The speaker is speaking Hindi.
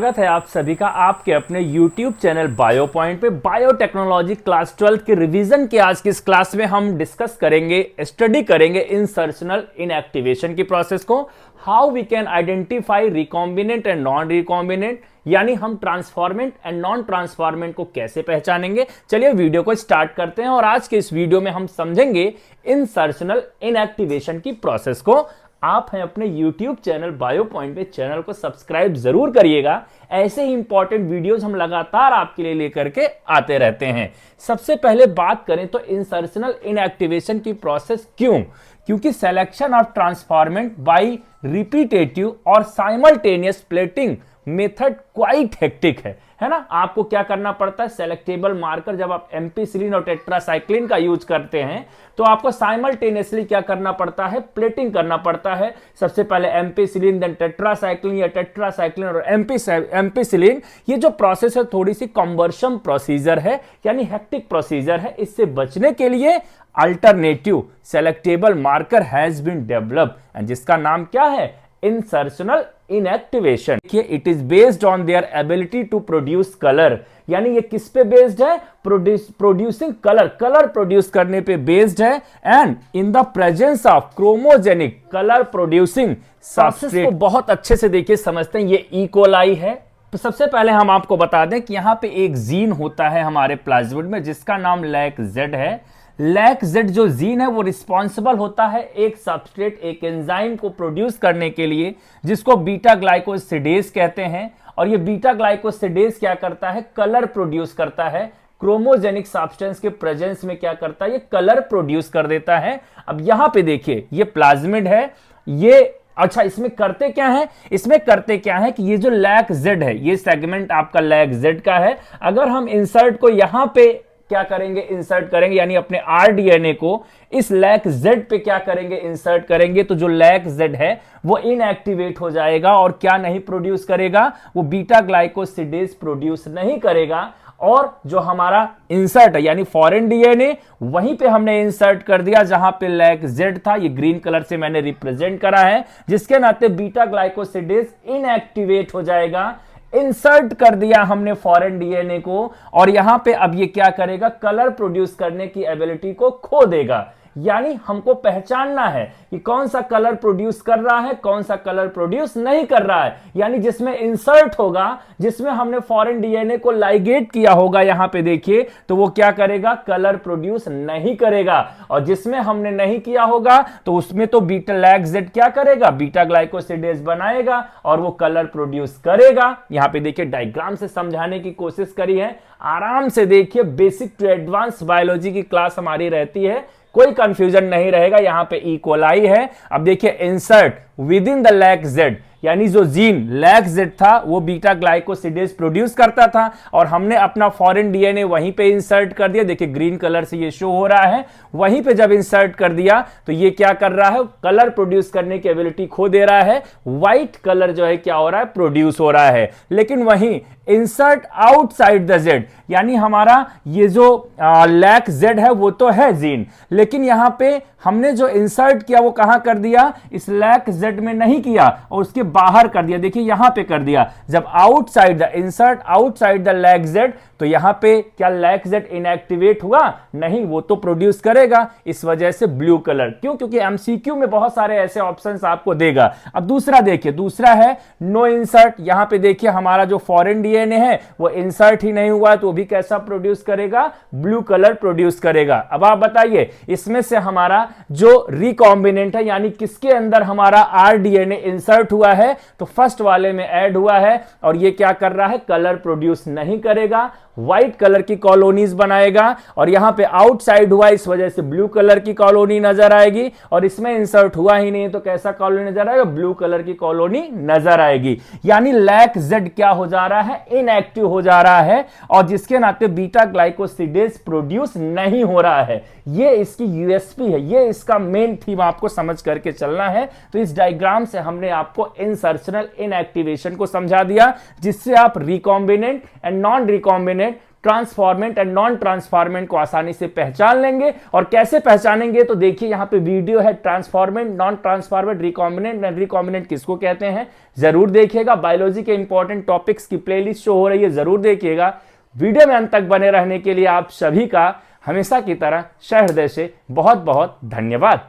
स्वागत है आप सभी का आपके अपने YouTube चैनल बायो पॉइंट पे। बायोटेक्नोलॉजी क्लास 12 के रिवीजन के आज की इस क्लास में हम डिस्कस करेंगे, स्टडी करेंगे इंसर्शनल इनएक्टिवेशन की प्रोसेस को। How we can identify recombinant and non recombinant, यानी हम ट्रांसफॉर्मेंट एंड नॉन ट्रांसफॉर्मेंट को कैसे पहचानेंगे। चलिए वीडियो को स्टार्ट करते हैं और आज के इस वीडियो में हम समझेंगे इंसर्शनल इनएक्टिवेशन की प्रोसेस को। आप हैं अपने YouTube चैनल बायो पॉइंट पे, चैनल को सब्सक्राइब जरूर करिएगा। ऐसे ही इंपॉर्टेंट वीडियोस हम लगातार आपके लिए लेकर के आते रहते हैं। सबसे पहले बात करें तो इंसर्शनल इनएक्टिवेशन की प्रोसेस क्योंकि selection of transformant by repetitive और simultaneous plating method quite hectic है ना। आपको क्या करना पड़ता है, सेलेक्टेबल मार्कर जब आप एम्पिसिलिन और टेट्रासाइक्लिन का यूज करते हैं तो आपको साइमल्टेनियसली क्या करना पड़ता है, प्लेटिंग करना पड़ता है। सबसे पहले एम्पिसिलिन, देन टेट्रासाइक्लिन या टेट्रासाइक्लिन और एम्पिसिलिन। ये जो प्रोसेस है थोड़ी सी कन्वर्शन प्रोसीजर है, यानी हेक्टिक प्रोसीजर है। इससे बचने के लिए alternative selectable marker has been developed and जिसका नाम क्या है, इंसर्शनल इनएक्टिवेशन। देखिए, it is based on their ability to produce colour, यानी ये किस पे बेस्ड है, प्रोड्यूसिंग कलर प्रोड्यूस करने पे बेस्ड है। And in the presence of chromogenic colour producing substrate को बहुत अच्छे से देखिए समझते हैं। ये ई कोलाई है। तो सबसे पहले हम आपको बता दें कि यहां पे एक जीन होता है हमारे प्लाज्मिड में जिसका नाम लैक जेड है। लैक जेड जो जीन है वो रिस्पॉन्सिबल होता है एक सबस्ट्रेट, एक एंजाइम को प्रोड्यूस करने के लिए जिसको बीटा ग्लाइकोसिडेज कहते हैं। और ये बीटा ग्लाइकोसिडेज क्या करता है, कलर प्रोड्यूस करता है। क्रोमोजेनिक सब्सटेंस के प्रेजेंस में क्या करता है, ये कलर प्रोड्यूस कर देता है। अब यहां पे देखिए ये प्लाज्मिड है, ये अच्छा इसमें करते क्या है, इसमें करते क्या है कि ये जो लैक जेड है, ये सेगमेंट आपका लैक जेड का है। अगर हम इंसर्ट को यहां पे क्या करेंगे, इंसर्ट करेंगे, यानी अपने आरडीएनए को इस लैक जेड पे क्या करेंगे, इंसर्ट करेंगे, तो जो लैक जेड है वो इनएक्टिवेट हो जाएगा और क्या नहीं प्रोड्यूस करेगा, वो बीटा ग्लाइकोसिडेज प्रोड्यूस नहीं करेगा। और जो हमारा इंसर्ट है यानी फॉरेन डीएनए, वहीं पे हमने इंसर्ट कर दिया जहां पे लैक जेड था। ये ग्रीन कलर से मैंने रिप्रेजेंट करा है, जिसके नाते बीटा ग्लाइकोसिडेज इनएक्टिवेट हो जाएगा। इंसर्ट कर दिया हमने फॉरेन डीएनए को और यहां पे अब ये क्या करेगा, कलर प्रोड्यूस करने की एबिलिटी को खो देगा। यानी हमको पहचानना है कि कौन सा कलर प्रोड्यूस कर रहा है, कौन सा कलर प्रोड्यूस नहीं कर रहा है। यानी जिसमें इंसर्ट होगा, जिसमें हमने फॉरेन डीएनए को लाइगेट किया होगा, यहां पे देखिए, तो वो क्या करेगा, कलर प्रोड्यूस नहीं करेगा। और जिसमें हमने नहीं किया होगा तो उसमें तो बीटा लैक जेड क्या करेगा, बीटा ग्लाइकोसिडेज बनाएगा और वो कलर प्रोड्यूस करेगा। यहां पे देखिए डायग्राम से समझाने की कोशिश करी है, आराम से देखिए। बेसिक टू एडवांस बायोलॉजी की क्लास हमारी रहती है, कोई कंफ्यूजन नहीं रहेगा। यहां पे ई कोलाई है। अब देखिए insert with in the lac Z, यानी जो जीन लैक जेड था वो बीटा ग्लाइकोसिडेज प्रोड्यूस करता था और हमने अपना फॉरेन डीएनए वहीं पे इंसर्ट कर दिया। देखिए ग्रीन कलर से ये शो हो रहा है। वहीं पे जब इंसर्ट कर दिया तो ये क्या कर रहा है, कलर प्रोड्यूस करने की एबिलिटी खो दे रहा है। व्हाइट कलर जो है क्या हो रहा है, प्रोड्यूस हो रहा है। लेकिन वहीं इंसर्ट आउटसाइड द जेड, यानी हमारा ये जो लैक जेड है वो तो है जीन, लेकिन यहां पे हमने जो इंसर्ट किया वो कहां कर दिया, इस लैक जेड में नहीं किया और उसके बाहर कर दिया। देखिए यहां पे कर दिया। जब outside the insert outside the lac Z, तो यहां पे क्या लैक जेड इनएक्टिवेट हुआ, नहीं, वो तो प्रोड्यूस करेगा। इस वजह से ब्लू कलर। क्यों, क्योंकि एमसीक्यू में बहुत सारे ऐसे ऑप्शंस आपको देगा। अब दूसरा देखिए, दूसरा है नो इंसर्ट। यहां पे देखिए हमारा जो फॉरेन डीएनए है वो इंसर्ट ही नहीं हुआ, तो भी कैसा प्रोड्यूस करेगा, ब्लू कलर प्रोड्यूस करेगा। अब आप बताइए इसमें से हमारा जो रिकॉम्बिनेंट है, यानी किसके अंदर हमारा आरडीएनए इंसर्ट हुआ है, तो फर्स्ट वाले में ऐड हुआ है और ये क्या कर रहा है, कलर प्रोड्यूस नहीं करेगा, व्हाइट कलर की कॉलोनीज बनाएगा। और यहां पे आउटसाइड हुआ, इस वजह से ब्लू कलर की कॉलोनी नजर आएगी। और इसमें इंसर्ट हुआ ही नहीं तो कैसा कॉलोनी नजर आएगा, ब्लू कलर की कॉलोनी नजर आएगी। यानी लैक जेड क्या हो जा रहा है, इनएक्टिव हो जा रहा है और जिसके नाते बीटा ग्लाइकोसिडेज प्रोड्यूस नहीं हो रहा है। ये इसकी यूएसपी है, ये इसका मेन थीम आपको समझ करके चलना है। तो इस डायग्राम से हमने आपको इंसर्शनल इनएक्टिवेशन को समझा दिया, जिससे आप recombinant and non recombinant transformant and non transformant को आसानी से पहचान लेंगे। और कैसे पहचानेंगे, तो देखिए यहां पे वीडियो है, transformant, non transformant, recombinant and recombinant किसको कहते हैं, जरूर देखिएगा। बायोलॉजी के इंपॉर्टेंट टॉपिक्स की प्लेलिस्ट शो हो रही है, जरूर देखिएगा। वीडियो में अंत तक बने रहने के लिए आप सभी का हमेशा की तरह सहृदय से बहुत बहुत धन्यवाद।